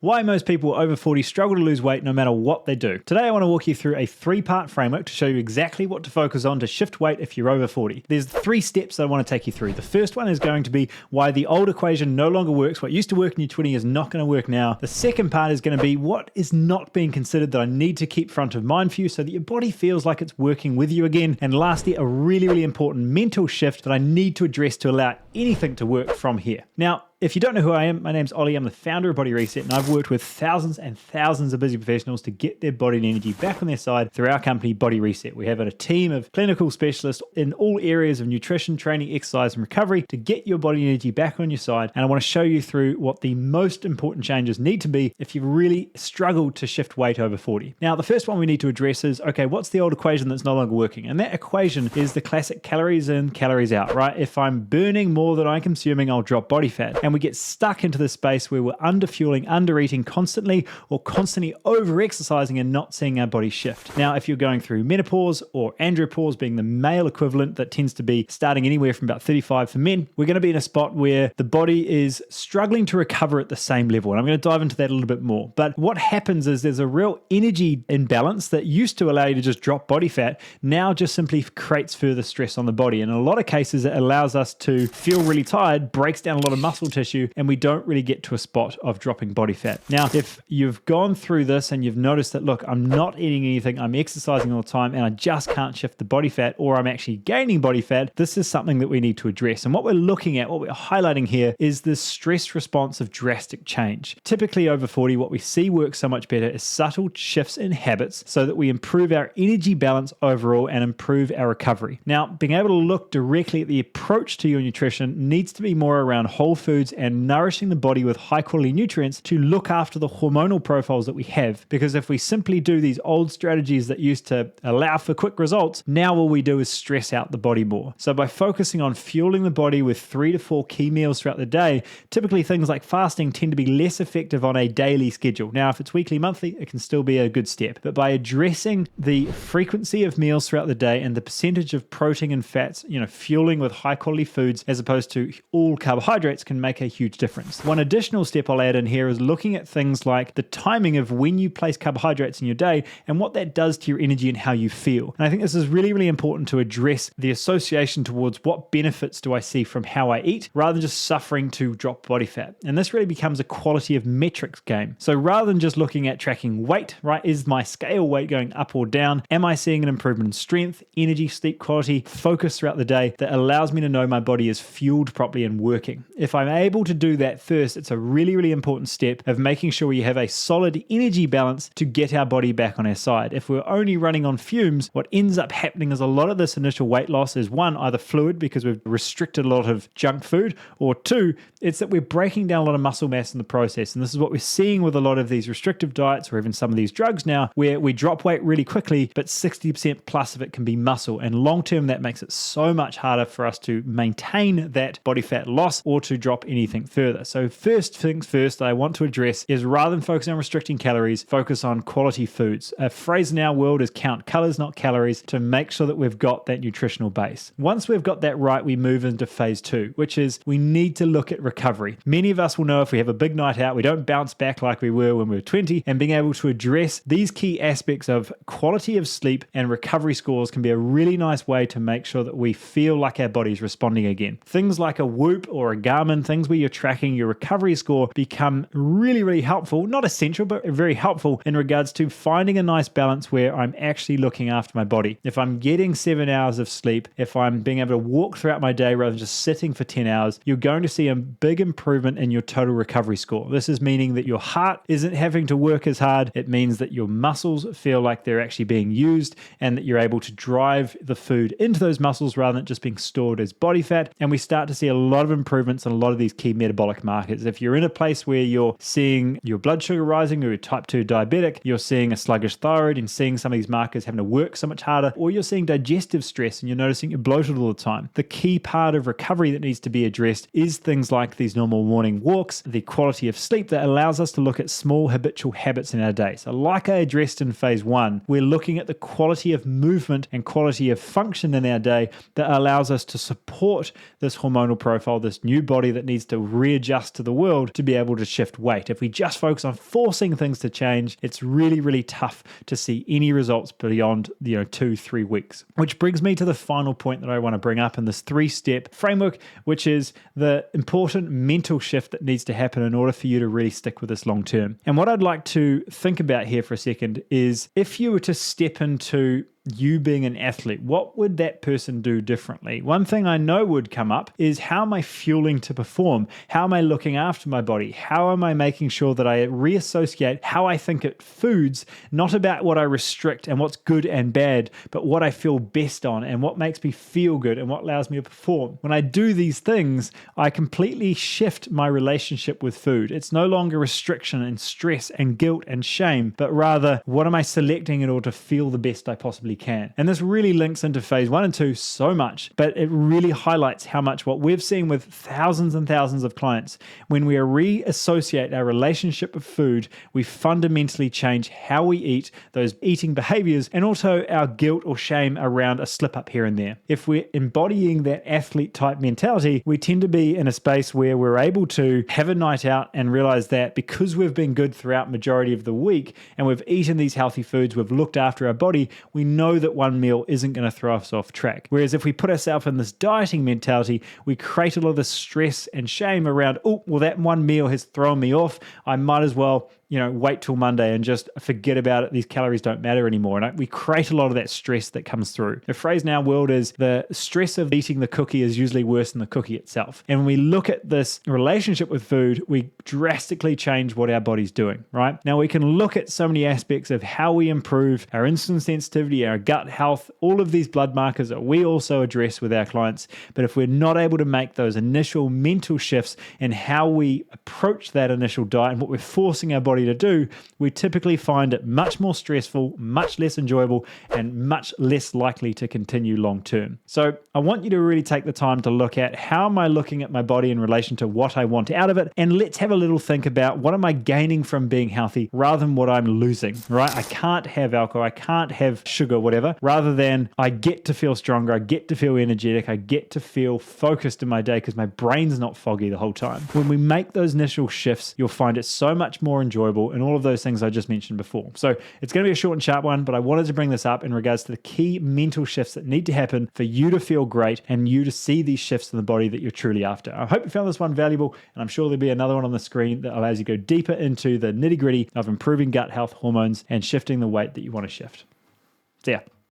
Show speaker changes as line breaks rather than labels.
Why most people over 40 struggle to lose weight no matter what they do. Today I want to walk you through a 3-part framework to show you exactly what to focus on to shift weight if you're over 40. There's 3 steps that I want to take you through. The first one is going to be why the old equation no longer works. What used to work in your 20s is not going to work now. The second part is going to be what is not being considered that I need to keep front of mind for you so that your body feels like it's working with you again. And lastly, a really important mental shift that I need to address to allow anything to work from here. Now, if you don't know who I am, my name's Ollie. I'm the founder of Body Reset, and I've worked with thousands and thousands of busy professionals to get their body and energy back on their side through our company, Body Reset. We have a team of clinical specialists in all areas of nutrition, training, exercise, and recovery to get your body and energy back on your side. And I want to show you through what the most important changes need to be if you've really struggled to shift weight over 40. Now, the first one we need to address is, okay, what's the old equation that's no longer working? And that equation is the classic calories in, calories out, right? If I'm burning more than I'm consuming, I'll drop body fat. And we get stuck into this space where we're underfueling, undereating constantly, or constantly over-exercising and not seeing our body shift. Now, if you're going through menopause or andropause, being the male equivalent that tends to be starting anywhere from about 35 for men, we're going to be in a spot where the body is struggling to recover at the same level. And I'm going to dive into that a little bit more. But what happens is there's a real energy imbalance that used to allow you to just drop body fat, now just simply creates further stress on the body. And in a lot of cases, it allows us to feel really tired, breaks down a lot of muscle tissue, and we don't really get to a spot of dropping body fat. Now, if you've gone through this and you've noticed that, look, I'm not eating anything, I'm exercising all the time, and I just can't shift the body fat, or I'm actually gaining body fat, this is something that we need to address. And what we're looking at, what we're highlighting here, is this stress response of drastic change. Typically over 40, what we see works so much better is subtle shifts in habits so that we improve our energy balance overall and improve our recovery. Now, being able to look directly at the approach to your nutrition needs to be more around whole foods and nourishing the body with high quality nutrients to look after the hormonal profiles that we have. Because if we simply do these old strategies that used to allow for quick results, now all we do is stress out the body more. So by focusing on fueling the body with 3 to 4 key meals throughout the day, typically things like fasting tend to be less effective on a daily schedule. Now, if it's weekly, monthly, it can still be a good step. But by addressing the frequency of meals throughout the day and the percentage of protein and fats, fueling with high quality foods as opposed to all carbohydrates can make a huge difference. One additional step I'll add in here is looking at things like the timing of when you place carbohydrates in your day and what that does to your energy and how you feel. And I think this is really important to address the association towards what benefits do I see from how I eat rather than just suffering to drop body fat. And this really becomes a quality of metrics game. So rather than just looking at tracking weight, right? Is my scale weight going up or down? Am I seeing an improvement in strength, energy, sleep quality, focus throughout the day that allows me to know my body is fueled properly and working? If I'm able to do that first, it's a really important step of making sure we have a solid energy balance to get our body back on our side. If we're only running on fumes, what ends up happening is a lot of this initial weight loss is, one, either fluid because we've restricted a lot of junk food, or two, it's that we're breaking down a lot of muscle mass in the process. And this is what we're seeing with a lot of these restrictive diets or even some of these drugs now, where we drop weight really quickly, but 60% plus of it can be muscle. And long term, that makes it so much harder for us to maintain that body fat loss or to drop anything further. So first things first that I want to address is, rather than focusing on restricting calories, focus on quality foods. A phrase in our world is count calories, not calories, to make sure that we've got that nutritional base. Once we've got that right, we move into phase 2, which is we need to look at recovery. Many of us will know if we have a big night out, we don't bounce back like we were when we were 20, and being able to address these key aspects of quality of sleep and recovery scores can be a really nice way to make sure that we feel like our body's responding again. Things like a Whoop or a Garmin, things where you're tracking your recovery score, become really helpful, not essential, but very helpful in regards to finding a nice balance where I'm actually looking after my body. If I'm getting 7 hours of sleep, if I'm being able to walk throughout my day rather than just sitting for 10 hours, you're going to see a big improvement in your total recovery score. This is meaning that your heart isn't having to work as hard. It means that your muscles feel like they're actually being used and that you're able to drive the food into those muscles rather than just being stored as body fat. And we start to see a lot of improvements in a lot of these key metabolic markers. If you're in a place where you're seeing your blood sugar rising, or you're type 2 diabetic, you're seeing a sluggish thyroid and seeing some of these markers having to work so much harder, or you're seeing digestive stress and you're noticing you're bloated all the time, the key part of recovery that needs to be addressed is things like these normal morning walks, the quality of sleep that allows us to look at small habitual habits in our day. So like I addressed in phase 1, we're looking at the quality of movement and quality of function in our day that allows us to support this hormonal profile, this new body that needs needs to readjust to the world to be able to shift weight. If we just focus on forcing things to change, it's really, really tough to see any results beyond 2-3 weeks. Which brings me to the final point that I want to bring up in this 3-step framework, which is the important mental shift that needs to happen in order for you to really stick with this long term. And what I'd like to think about here for a second is, if you were to step into you being an athlete, what would that person do differently? One thing I know would come up is, how am I fueling to perform? How am I looking after my body? How am I making sure that I reassociate how I think at foods, not about what I restrict and what's good and bad, but what I feel best on and what makes me feel good and what allows me to perform. When I do these things, I completely shift my relationship with food. It's no longer restriction and stress and guilt and shame, but rather, what am I selecting in order to feel the best I possibly can? And this really links into phase 1 and 2 so much, but it really highlights how much what we've seen with thousands and thousands of clients, when we reassociate our relationship with food, we fundamentally change how we eat, those eating behaviors, and also our guilt or shame around a slip up here and there. If we're embodying that athlete type mentality, we tend to be in a space where we're able to have a night out and realize that because we've been good throughout majority of the week and we've eaten these healthy foods, we've looked after our body, we know that one meal isn't going to throw us off track. Whereas if we put ourselves in this dieting mentality, we create a lot of this stress and shame around, oh, well, that one meal has thrown me off. I might as well wait till Monday and just forget about it. These calories don't matter anymore. And we create a lot of that stress that comes through. The phrase in our world is, the stress of eating the cookie is usually worse than the cookie itself. And when we look at this relationship with food, we drastically change what our body's doing, right? Now we can look at so many aspects of how we improve our insulin sensitivity, our gut health, all of these blood markers that we also address with our clients. But if we're not able to make those initial mental shifts in how we approach that initial diet and what we're forcing our body to do, we typically find it much more stressful, much less enjoyable, and much less likely to continue long term. So I want you to really take the time to look at, how am I looking at my body in relation to what I want out of it? And let's have a little think about, what am I gaining from being healthy rather than what I'm losing, right? I can't have alcohol, I can't have sugar, whatever, rather than I get to feel stronger, I get to feel energetic, I get to feel focused in my day because my brain's not foggy the whole time. When we make those initial shifts, you'll find it so much more enjoyable, and all of those things I just mentioned before. So it's going to be a short and sharp one, but I wanted to bring this up in regards to the key mental shifts that need to happen for you to feel great and you to see these shifts in the body that you're truly after. I hope you found this one valuable, and I'm sure there'll be another one on the screen that allows you to go deeper into the nitty-gritty of improving gut health, hormones, and shifting the weight that you want to shift. See ya.